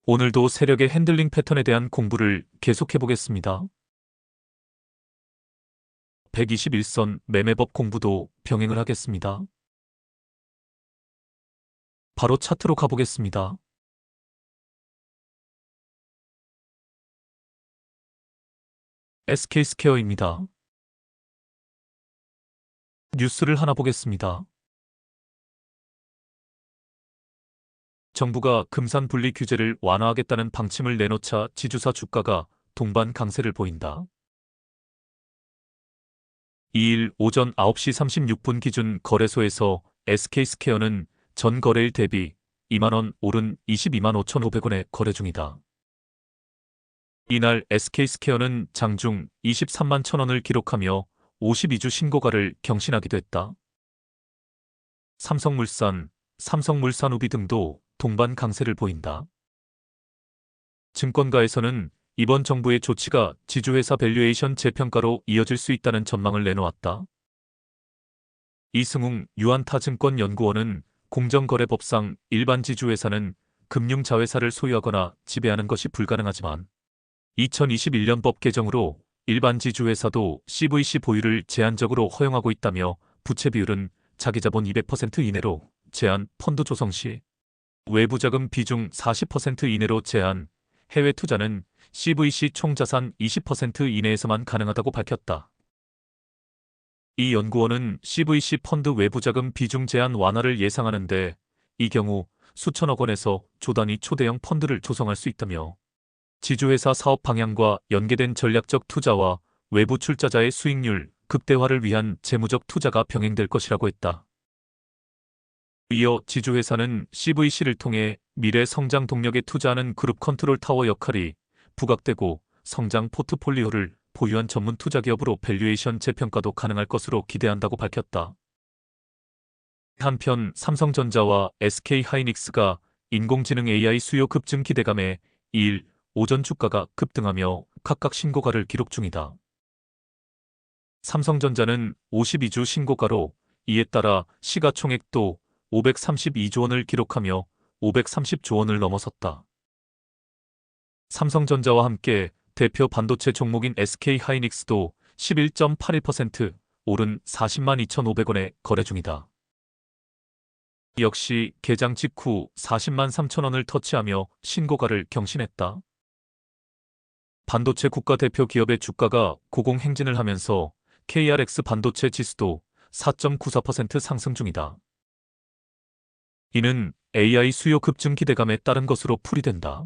오늘도 세력의 핸들링 패턴에 대한 공부를 계속해 보겠습니다. 121선 매매법 공부도 병행을 하겠습니다. 바로 차트로 가보겠습니다. SK스퀘어입니다. 뉴스를 하나 보겠습니다. 정부가 금산 분리 규제를 완화하겠다는 방침을 내놓자 지주사 주가가 동반 강세를 보인다. 2일 오전 9시 36분 기준 거래소에서 SK스퀘어는 전 거래일 대비 2만원 오른 22만 5,500원에 거래 중이다. 이날 SK스퀘어는 장중 23만 1,000원을 기록하며 52주 신고가를 경신하기도 했다. 삼성물산, 삼성물산우비 등도 동반 강세를 보인다. 증권가에서는 이번 정부의 조치가 지주회사 밸류에이션 재평가로 이어질 수 있다는 전망을 내놓았다. 이승웅 유한타증권연구원은 공정거래법상 일반 지주회사는 금융자회사를 소유하거나 지배하는 것이 불가능하지만 2021년법 개정으로 일반 지주회사도 CVC 보유를 제한적으로 허용하고 있다며 부채 비율은 자기자본 200% 이내로 제한, 펀드 조성 시 외부자금 비중 40% 이내로 제한, 해외 투자는 CVC 총자산 20% 이내에서만 가능하다고 밝혔다. 이 연구원은 CVC 펀드 외부자금 비중 제한 완화를 예상하는데 이 경우 수천억 원에서 조 단위 초대형 펀드를 조성할 수 있다며 지주회사 사업 방향과 연계된 전략적 투자와 외부 출자자의 수익률 극대화를 위한 재무적 투자가 병행될 것이라고 했다. 이어 지주회사는 CVC를 통해 미래 성장 동력에 투자하는 그룹 컨트롤 타워 역할이 부각되고 성장 포트폴리오를 보유한 전문 투자기업으로 밸류에이션 재평가도 가능할 것으로 기대한다고 밝혔다. 한편 삼성전자와 SK하이닉스가 인공지능 AI 수요 급증 기대감에 2일 오전 주가가 급등하며 각각 신고가를 기록 중이다. 삼성전자는 52주 신고가로 이에 따라 시가총액도 532조 원을 기록하며 530조 원을 넘어섰다. 삼성전자와 함께 대표 반도체 종목인 SK하이닉스도 11.81% 오른 40만 2,500원에 거래 중이다. 역시 개장 직후 40만 3천원을 터치하며 신고가를 경신했다. 반도체 국가대표 기업의 주가가 고공행진을 하면서 KRX 반도체 지수도 4.94% 상승 중이다. 이는 AI 수요 급증 기대감에 따른 것으로 풀이된다.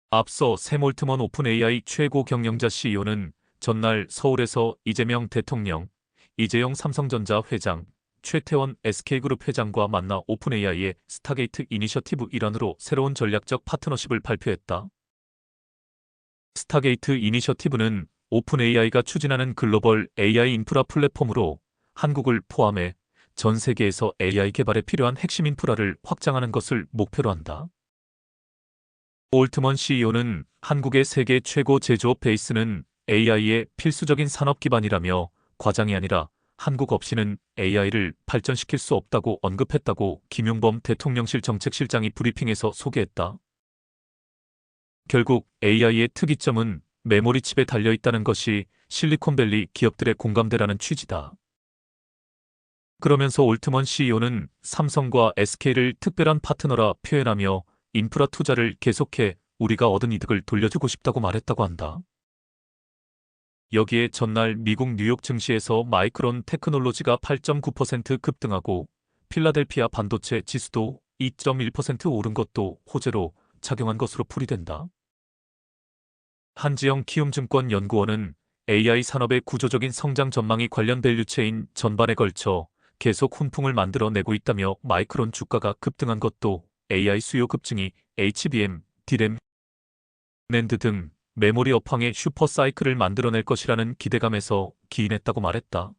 앞서 샘 올트먼 오픈 AI 최고 경영자 CEO는 전날 서울에서 이재명 대통령, 이재용 삼성전자 회장, 최태원 SK그룹 회장과 만나 오픈 AI의 스타게이트 이니셔티브 일환으로 새로운 전략적 파트너십을 발표했다. 스타게이트 이니셔티브는 오픈 AI가 추진하는 글로벌 AI 인프라 플랫폼으로 한국을 포함해 전 세계에서 AI 개발에 필요한 핵심 인프라를 확장하는 것을 목표로 한다. 올트먼 CEO는 한국의 세계 최고 제조업 베이스는 AI의 필수적인 산업 기반이라며 과장이 아니라 한국 없이는 AI를 발전시킬 수 없다고 언급했다고 김용범 대통령실 정책실장이 브리핑에서 소개했다. 결국 AI의 특이점은 메모리 칩에 달려있다는 것이 실리콘밸리 기업들의 공감대라는 취지다. 그러면서 올트먼 CEO는 삼성과 SK를 특별한 파트너라 표현하며 인프라 투자를 계속해 우리가 얻은 이득을 돌려주고 싶다고 말했다고 한다. 여기에 전날 미국 뉴욕 증시에서 마이크론 테크놀로지가 8.9% 급등하고 필라델피아 반도체 지수도 2.1% 오른 것도 호재로 작용한 것으로 풀이된다. 한지영 키움증권 연구원은 AI 산업의 구조적인 성장 전망이 관련 밸류체인 전반에 걸쳐 계속 훈풍을 만들어내고 있다며 마이크론 주가가 급등한 것도 AI 수요 급증이 HBM, D램, 낸드 등 메모리 업황의 슈퍼사이클을 만들어낼 것이라는 기대감에서 기인했다고 말했다.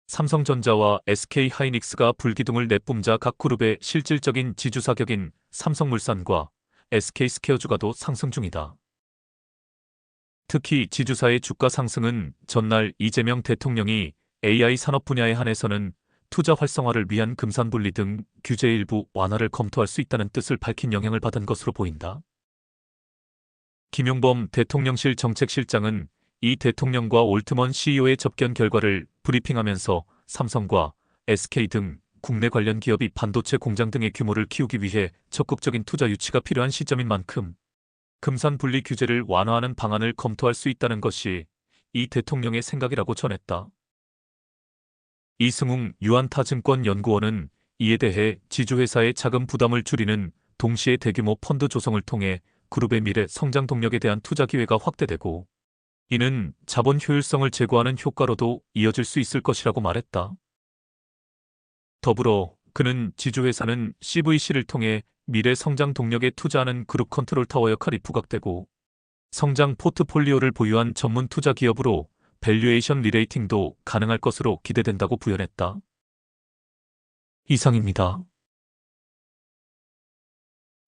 삼성전자와 SK하이닉스가 불기둥을 내뿜자 각 그룹의 실질적인 지주사격인 삼성물산과 SK스퀘어 주가도 상승 중이다. 특히 지주사의 주가 상승은 전날 이재명 대통령이 AI 산업 분야에 한해서는 투자 활성화를 위한 금산분리 등 규제 일부 완화를 검토할 수 있다는 뜻을 밝힌 영향을 받은 것으로 보인다. 김용범 대통령실 정책실장은 이 대통령과 올트먼 CEO의 접견 결과를 브리핑하면서 삼성과 SK 등 국내 관련 기업이 반도체 공장 등의 규모를 키우기 위해 적극적인 투자 유치가 필요한 시점인 만큼 금산 분리 규제를 완화하는 방안을 검토할 수 있다는 것이 이 대통령의 생각이라고 전했다. 이승웅 유한타증권 연구원은 이에 대해 지주회사의 자금 부담을 줄이는 동시에 대규모 펀드 조성을 통해 그룹의 미래 성장 동력에 대한 투자 기회가 확대되고 이는 자본 효율성을 제고하는 효과로도 이어질 수 있을 것이라고 말했다. 더불어 그는 지주회사는 CVC를 통해 미래 성장 동력에 투자하는 그룹 컨트롤 타워 역할이 부각되고 성장 포트폴리오를 보유한 전문 투자 기업으로 밸류에이션 리레이팅도 가능할 것으로 기대된다고 부연했다. 이상입니다.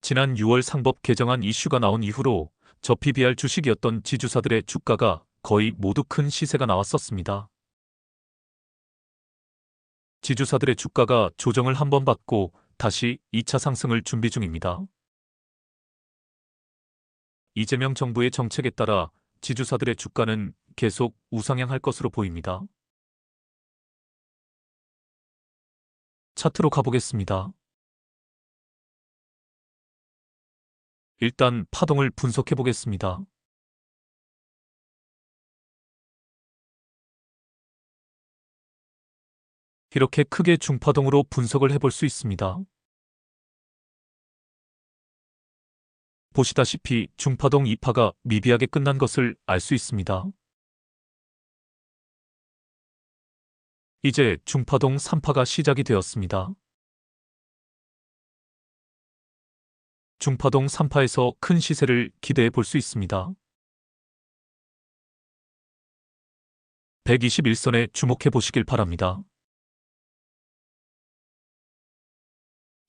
지난 6월 상법 개정안 이슈가 나온 이후로 저PBR 주식이었던 지주사들의 주가가 거의 모두 큰 시세가 나왔었습니다. 지주사들의 주가가 조정을 한번 받고 다시 2차 상승을 준비 중입니다. 이재명 정부의 정책에 따라 지주사들의 주가는 계속 우상향할 것으로 보입니다. 차트로 가보겠습니다. 일단 파동을 분석해 보겠습니다. 이렇게 크게 중파동으로 분석을 해볼 수 있습니다. 보시다시피 중파동 2파가 미비하게 끝난 것을 알 수 있습니다. 이제 중파동 3파가 시작이 되었습니다. 중파동 3파에서 큰 시세를 기대해 볼 수 있습니다. 121선에 주목해 보시길 바랍니다.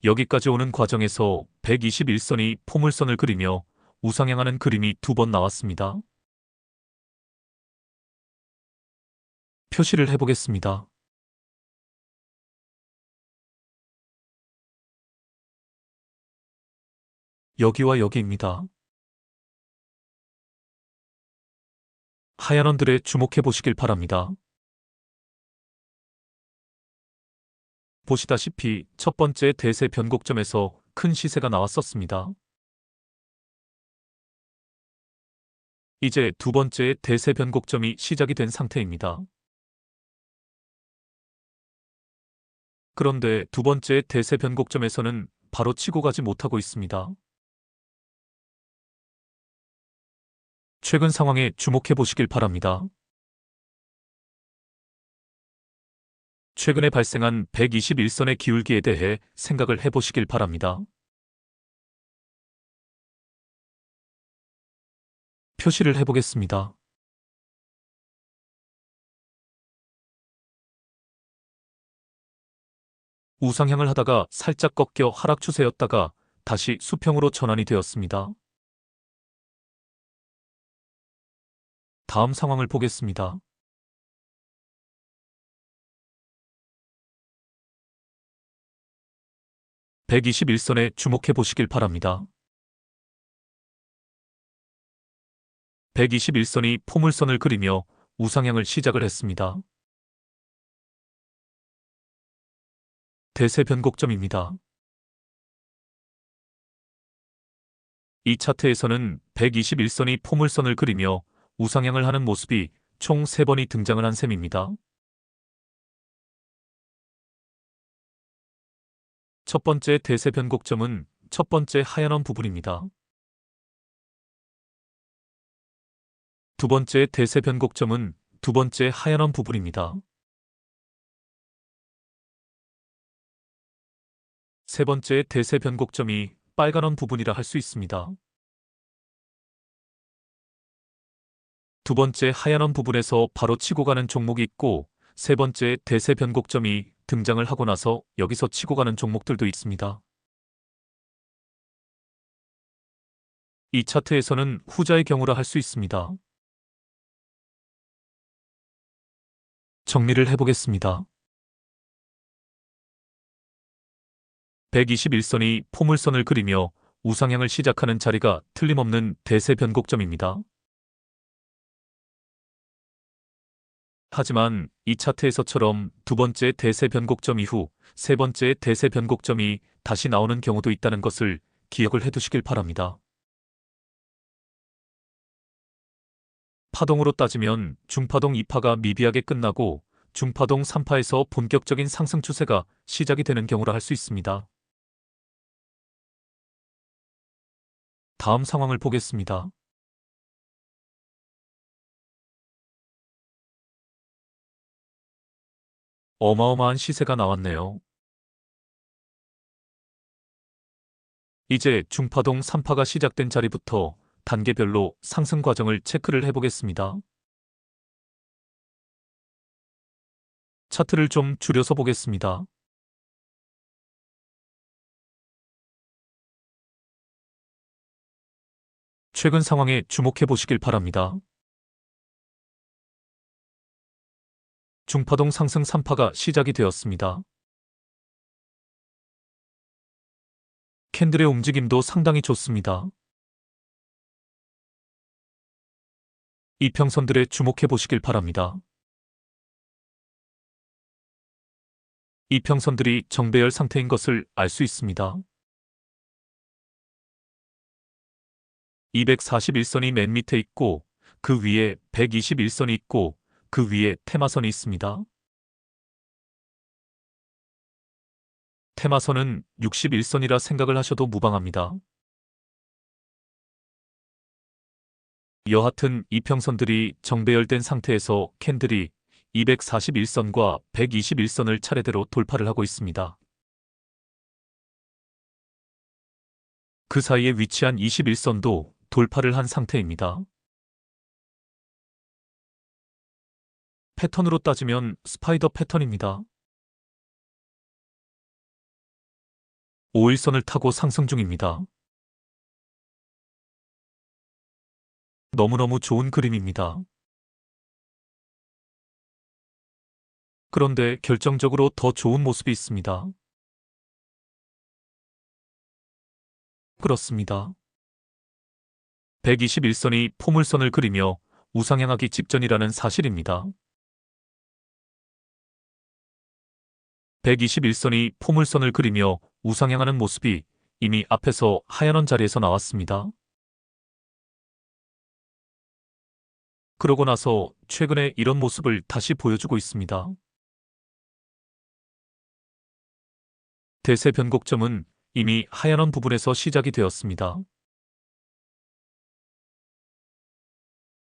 여기까지 오는 과정에서 121선이 포물선을 그리며 우상향하는 그림이 2번 나왔습니다. 표시를 해보겠습니다. 여기와 여기입니다. 하얀 원들에 주목해 보시길 바랍니다. 보시다시피 첫 번째 대세 변곡점에서 큰 시세가 나왔었습니다. 이제 두 번째 대세 변곡점이 시작이 된 상태입니다. 그런데 두 번째 대세 변곡점에서는 바로 치고 가지 못하고 있습니다. 최근 상황에 주목해 보시길 바랍니다. 최근에 발생한 121선의 기울기에 대해 생각을 해보시길 바랍니다. 표시를 해보겠습니다. 우상향을 하다가 살짝 꺾여 하락 추세였다가 다시 수평으로 전환이 되었습니다. 다음 상황을 보겠습니다. (121선에) 주목해 보시길 바랍니다. 121선이 포물선을 그리며 우상향을 시작을 했습니다. 대세 변곡점입니다. 이 차트에서는 121선이 포물선을 그리며 우상향을 하는 모습이 총 3번이 등장을 한 셈입니다. 첫 번째 대세 변곡점은 첫 번째 하얀 원 부분입니다. 두 번째 대세 변곡점은 두 번째 하얀 원 부분입니다. 세 번째 대세 변곡점이 빨간 원 부분이라 할 수 있습니다. 두 번째 하얀 원 부분에서 바로 치고 가는 종목이 있고 세 번째 대세 변곡점이 등장을 하고 나서 여기서 치고 가는 종목들도 있습니다. 이 차트에서는 후자의 경우라 할 수 있습니다. 정리를 해보겠습니다. 121선이 포물선을 그리며 우상향을 시작하는 자리가 틀림없는 대세 변곡점입니다. 하지만 이 차트에서처럼 두 번째 대세 변곡점 이후 세 번째 대세 변곡점이 다시 나오는 경우도 있다는 것을 기억을 해두시길 바랍니다. 파동으로 따지면 중파동 2파가 미비하게 끝나고 중파동 3파에서 본격적인 상승 추세가 시작이 되는 경우라 할 수 있습니다. 다음 상황을 보겠습니다. 어마어마한 시세가 나왔네요. 이제 중파동 3파가 시작된 자리부터 단계별로 상승 과정을 체크를 해보겠습니다. 차트를 좀 줄여서 보겠습니다. 최근 상황에 주목해 보시길 바랍니다. 중파동 상승 3파가 시작이 되었습니다. 캔들의 움직임도 상당히 좋습니다. 이평선들에 주목해 보시길 바랍니다. 이평선들이 정배열 상태인 것을 알 수 있습니다. 241선이 맨 밑에 있고 그 위에 121선이 있고 그 위에 테마선이 있습니다. 테마선은 61선이라 생각을 하셔도 무방합니다. 여하튼 이평선들이 정배열된 상태에서 캔들이 241선과 121선을 차례대로 돌파를 하고 있습니다. 그 사이에 위치한 21선도 돌파를 한 상태입니다. 패턴으로 따지면 스파이더 패턴입니다. 5일선을 타고 상승 중입니다. 너무너무 좋은 그림입니다. 그런데 결정적으로 더 좋은 모습이 있습니다. 그렇습니다. 121선이 포물선을 그리며 우상향하기 직전이라는 사실입니다. 121선이 포물선을 그리며 우상향하는 모습이 이미 앞에서 하얀 자리에서 나왔습니다. 그러고 나서 최근에 이런 모습을 다시 보여주고 있습니다. 대세 변곡점은 이미 하얀 부분에서 시작이 되었습니다.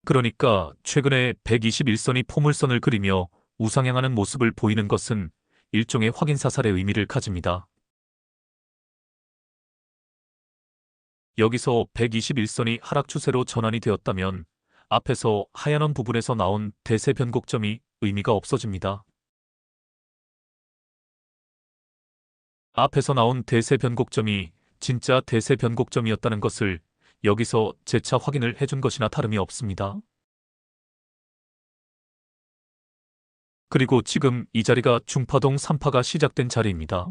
그러니까 최근에 121선이 포물선을 그리며 우상향하는 모습을 보이는 것은 일종의 확인사살의 의미를 가집니다. 여기서 121선이 하락 추세로 전환이 되었다면 앞에서 하얀 부분에서 나온 대세 변곡점이 의미가 없어집니다. 앞에서 나온 대세 변곡점이 진짜 대세 변곡점이었다는 것을 여기서 재차 확인을 해준 것이나 다름이 없습니다. 그리고 지금 이 자리가 중파동 3파가 시작된 자리입니다.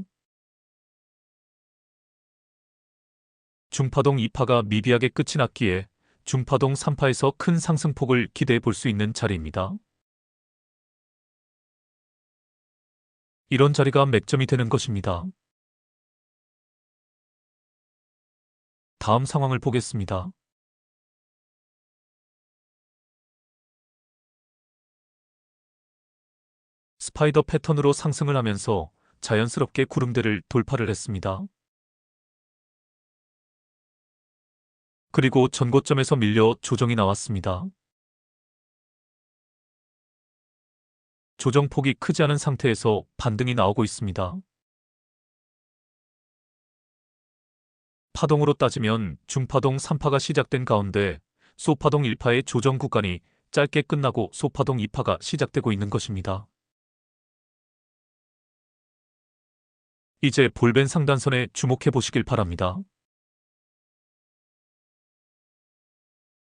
중파동 2파가 미비하게 끝이 났기에 중파동 3파에서 큰 상승폭을 기대해 볼 수 있는 자리입니다. 이런 자리가 맥점이 되는 것입니다. 다음 상황을 보겠습니다. 스파이더 패턴으로 상승을 하면서 자연스럽게 구름대를 돌파를 했습니다. 그리고 전고점에서 밀려 조정이 나왔습니다. 조정폭이 크지 않은 상태에서 반등이 나오고 있습니다. 파동으로 따지면 중파동 3파가 시작된 가운데 소파동 1파의 조정 구간이 짧게 끝나고 소파동 2파가 시작되고 있는 것입니다. 이제 볼벤 상단선에 주목해 보시길 바랍니다.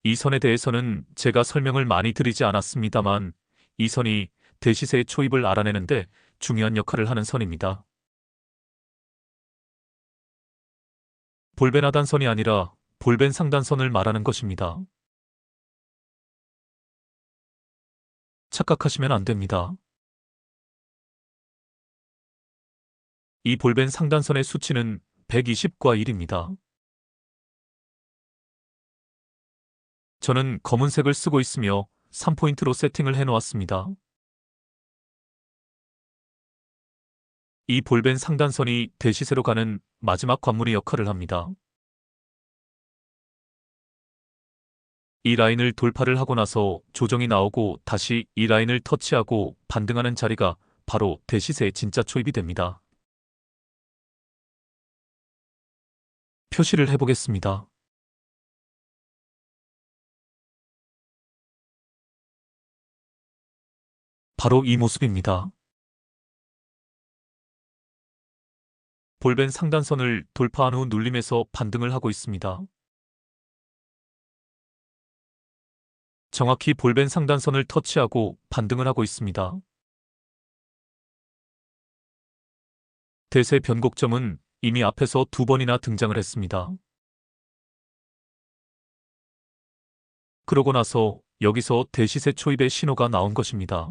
이 선에 대해서는 제가 설명을 많이 드리지 않았습니다만 이 선이 대시세의 초입을 알아내는데 중요한 역할을 하는 선입니다. 볼벤 하단선이 아니라 볼벤 상단선을 말하는 것입니다. 착각하시면 안 됩니다. 이 볼벤 상단선의 수치는 120과 1입니다. 저는 검은색을 쓰고 있으며 3포인트로 세팅을 해놓았습니다. 이 볼벤 상단선이 대시세로 가는 마지막 관문의 역할을 합니다. 이 라인을 돌파를 하고 나서 조정이 나오고 다시 이 라인을 터치하고 반등하는 자리가 바로 대시세의 진짜 초입이 됩니다. 표시를 해보겠습니다. 바로 이 모습입니다. 볼벤 상단선을 돌파한 후 눌림에서 반등을 하고 있습니다. 정확히 볼벤 상단선을 터치하고 반등을 하고 있습니다. 대세 변곡점은 이미 앞에서 2번이나 등장을 했습니다. 그러고 나서 여기서 대시세 초입의 신호가 나온 것입니다.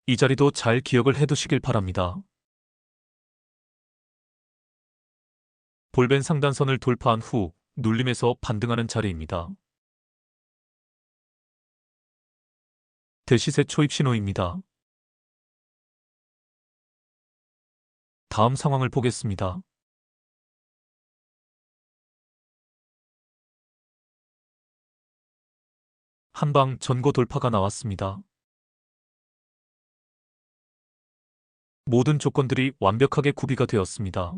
이 자리도 잘 기억을 해두시길 바랍니다. 볼벤 상단선을 돌파한 후 눌림에서 반등하는 자리입니다. 대시세 초입 신호입니다. 다음 상황을 보겠습니다. 한방 전고 돌파가 나왔습니다. 모든 조건들이 완벽하게 구비가 되었습니다.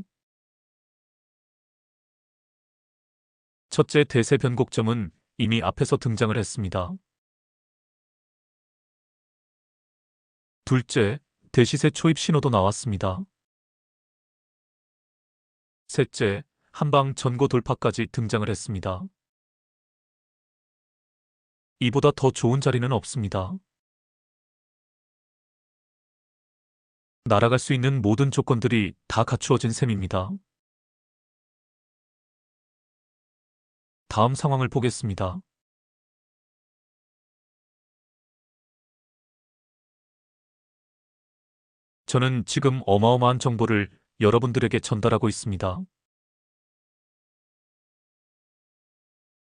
첫째 대세 변곡점은 이미 앞에서 등장을 했습니다. 둘째, 대시세 초입 신호도 나왔습니다. 셋째, 한방 전고 돌파까지 등장을 했습니다. 이보다 더 좋은 자리는 없습니다. 날아갈 수 있는 모든 조건들이 다 갖추어진 셈입니다. 다음 상황을 보겠습니다. 저는 지금 어마어마한 정보를 여러분들에게 전달하고 있습니다.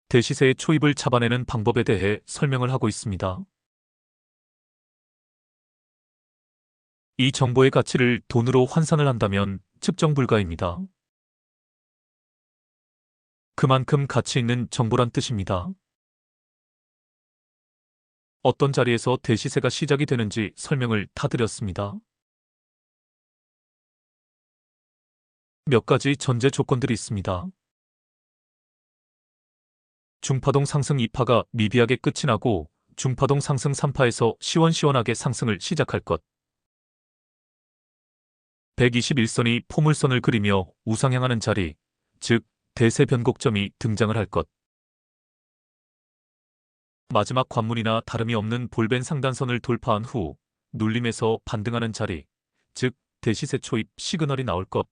대시세의 초입을 잡아내는 방법에 대해 설명을 하고 있습니다. 이 정보의 가치를 돈으로 환산을 한다면 측정 불가입니다. 그만큼 가치 있는 정보란 뜻입니다. 어떤 자리에서 대시세가 시작이 되는지 설명을 다 드렸습니다. 몇 가지 전제 조건들이 있습니다. 중파동 상승 2파가 미비하게 끝이 나고 중파동 상승 3파에서 시원시원하게 상승을 시작할 것. 121선이 포물선을 그리며 우상향하는 자리, 즉 대세 변곡점이 등장을 할 것. 마지막 관문이나 다름이 없는 볼벤 상단선을 돌파한 후 눌림에서 반등하는 자리, 즉 대시세 초입 시그널이 나올 것.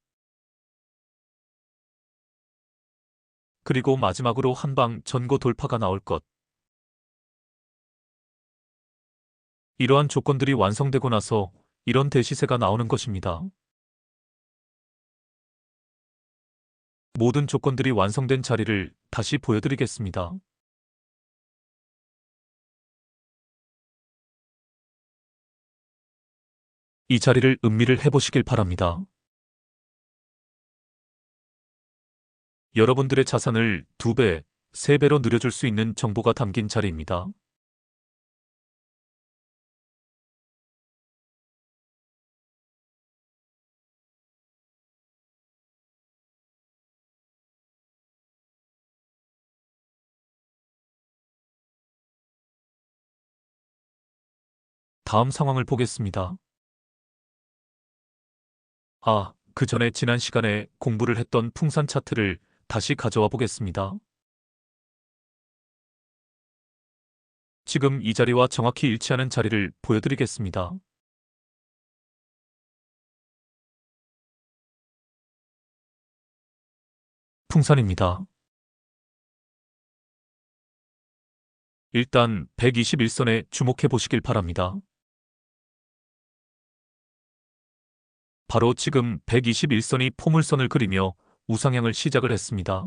그리고 마지막으로 한방 전고 돌파가 나올 것. 이러한 조건들이 완성되고 나서 이런 대시세가 나오는 것입니다. 모든 조건들이 완성된 자리를 다시 보여드리겠습니다. 이 자리를 음미를 해보시길 바랍니다. 여러분들의 자산을 2배, 3배로 늘려줄 수 있는 정보가 담긴 자리입니다. 다음 상황을 보겠습니다. 그 전에 지난 시간에 공부를 했던 풍산 차트를 다시 가져와 보겠습니다. 지금 이 자리와 정확히 일치하는 자리를 보여드리겠습니다. 풍산입니다. 일단 121선에 주목해 보시길 바랍니다. 바로 지금 121선이 포물선을 그리며 우상향을 시작을 했습니다.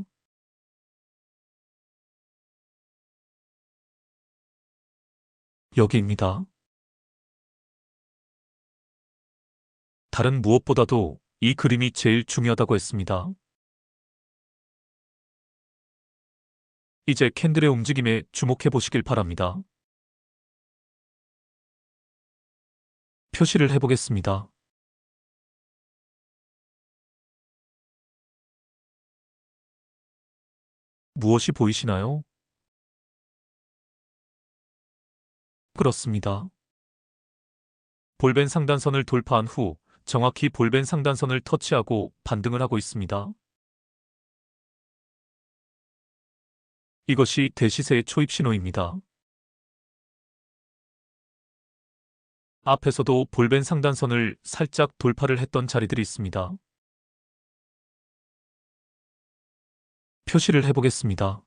여기입니다. 다른 무엇보다도 이 그림이 제일 중요하다고 했습니다. 이제 캔들의 움직임에 주목해 보시길 바랍니다. 표시를 해보겠습니다. 무엇이 보이시나요? 그렇습니다. 볼벤 상단선을 돌파한 후 정확히 볼벤 상단선을 터치하고 반등을 하고 있습니다. 이것이 대시세의 초입 신호입니다. 앞에서도 볼벤 상단선을 살짝 돌파를 했던 자리들이 있습니다. 표시를 해보겠습니다.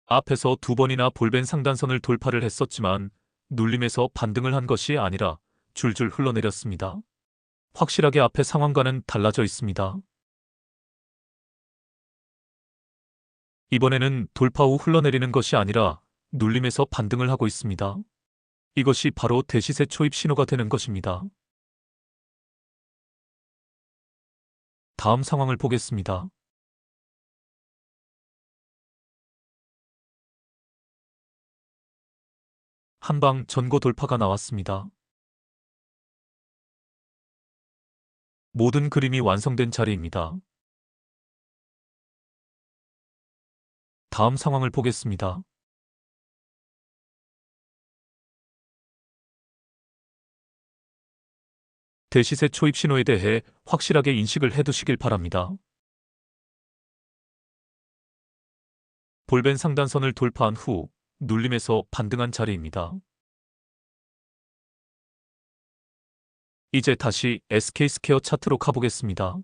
앞에서 두 번이나 볼벤 상단선을 돌파를 했었지만 눌림에서 반등을 한 것이 아니라 줄줄 흘러내렸습니다. 확실하게 앞의 상황과는 달라져 있습니다. 이번에는 돌파 후 흘러내리는 것이 아니라 눌림에서 반등을 하고 있습니다. 이것이 바로 대시세 초입 신호가 되는 것입니다. 다음 상황을 보겠습니다. 한방 전고 돌파가 나왔습니다. 모든 그림이 완성된 자리입니다. 다음 상황을 보겠습니다. 대시세 초입 신호에 대해 확실하게 인식을 해두시길 바랍니다. 볼벤 상단선을 돌파한 후 눌림에서 반등한 자리입니다. 이제 다시 SK스퀘어 차트로 가보겠습니다.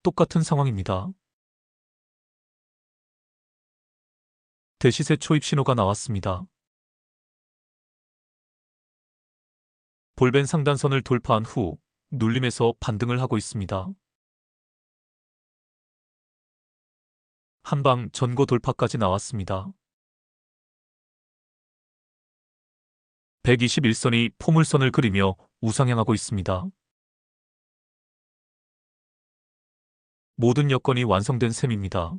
똑같은 상황입니다. 대시세 초입 신호가 나왔습니다. 볼벤 상단선을 돌파한 후 눌림에서 반등을 하고 있습니다. 한방 전고 돌파까지 나왔습니다. 121선이 포물선을 그리며 우상향하고 있습니다. 모든 여건이 완성된 셈입니다.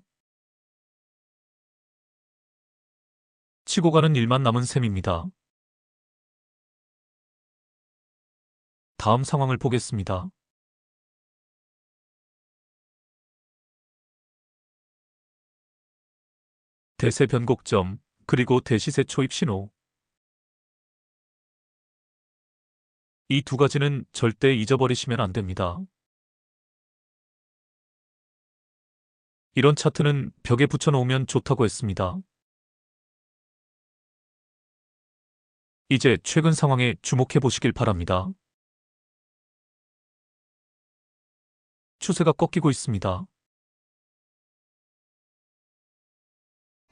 치고 가는 일만 남은 셈입니다. 다음 상황을 보겠습니다. 대세 변곡점, 그리고 대시세 초입 신호. 이 두 가지는 절대 잊어버리시면 안 됩니다. 이런 차트는 벽에 붙여놓으면 좋다고 했습니다. 이제 최근 상황에 주목해 보시길 바랍니다. 추세가 꺾이고 있습니다.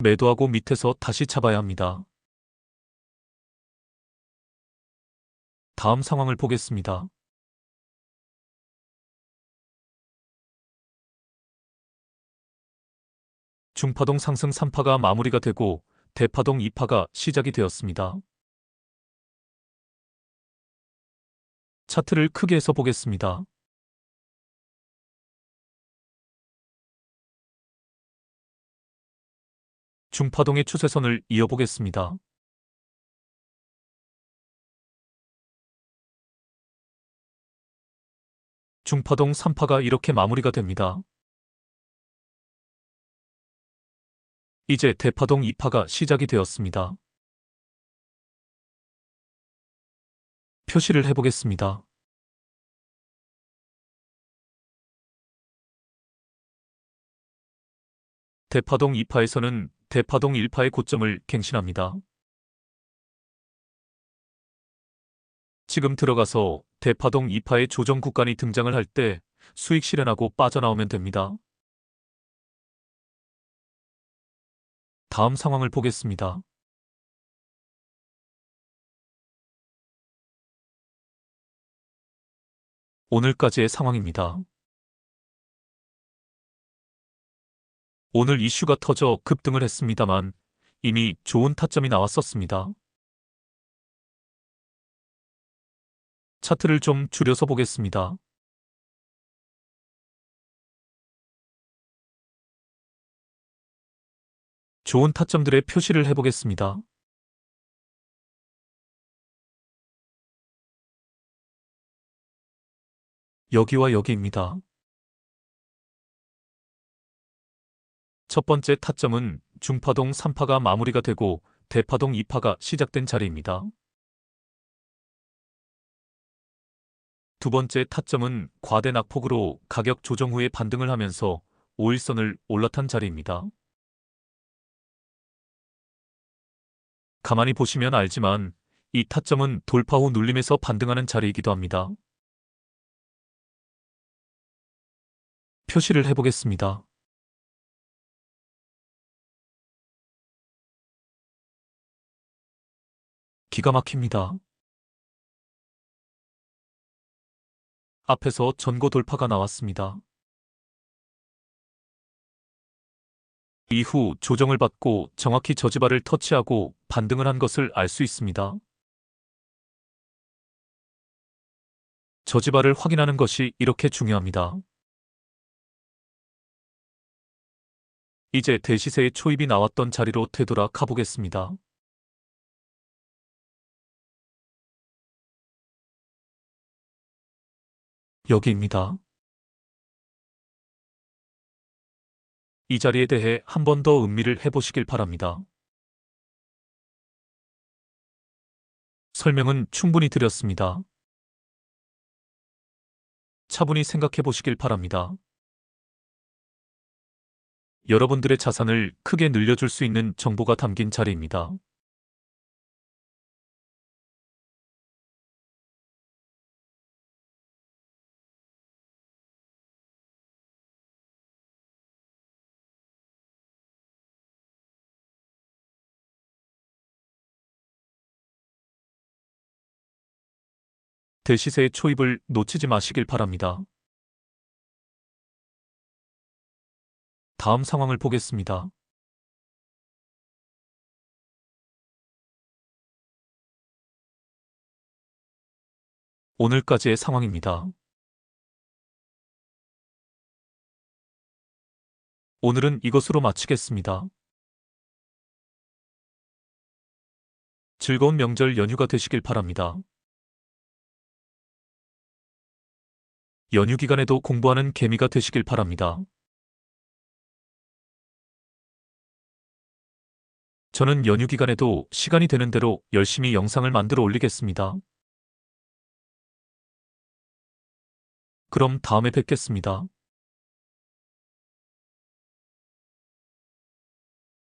매도하고 밑에서 다시 잡아야 합니다. 다음 상황을 보겠습니다. 중파동 상승 3파가 마무리가 되고 대파동 2파가 시작이 되었습니다. 차트를 크게 해서 보겠습니다. 중파동의 추세선을 이어보겠습니다. 중파동 3파가 이렇게 마무리가 됩니다. 이제 대파동 2파가 시작이 되었습니다. 표시를 해보겠습니다. 대파동 2파에서는 대파동 1파의 고점을 갱신합니다. 지금 들어가서 대파동 2파의 조정 구간이 등장을 할 때 수익 실현하고 빠져나오면 됩니다. 다음 상황을 보겠습니다. 오늘까지의 상황입니다. 오늘 이슈가 터져 급등을 했습니다만 이미 좋은 타점이 나왔었습니다. 차트를 좀 줄여서 보겠습니다. 좋은 타점들의 표시를 해보겠습니다. 여기와 여기입니다. 첫 번째 타점은 중파동 3파가 마무리가 되고 대파동 2파가 시작된 자리입니다. 두 번째 타점은 과대 낙폭으로 가격 조정 후에 반등을 하면서 5일선을 올라탄 자리입니다. 가만히 보시면 알지만 이 타점은 돌파 후 눌림에서 반등하는 자리이기도 합니다. 표시를 해보겠습니다. 기가 막힙니다. 앞에서 전고 돌파가 나왔습니다. 이후 조정을 받고 정확히 저지발을 터치하고 반등을 한 것을 알 수 있습니다. 저지발을 확인하는 것이 이렇게 중요합니다. 이제 대시세의 초입이 나왔던 자리로 되돌아 가보겠습니다. 여기입니다. 이 자리에 대해 한 번 더 음미를 해보시길 바랍니다. 설명은 충분히 드렸습니다. 차분히 생각해 보시길 바랍니다. 여러분들의 자산을 크게 늘려줄 수 있는 정보가 담긴 자리입니다. 대시세의 초입을 놓치지 마시길 바랍니다. 다음 상황을 보겠습니다. 오늘까지의 상황입니다. 오늘은 이것으로 마치겠습니다. 즐거운 명절 연휴가 되시길 바랍니다. 연휴 기간에도 공부하는 개미가 되시길 바랍니다. 저는 연휴 기간에도 시간이 되는 대로 열심히 영상을 만들어 올리겠습니다. 그럼 다음에 뵙겠습니다.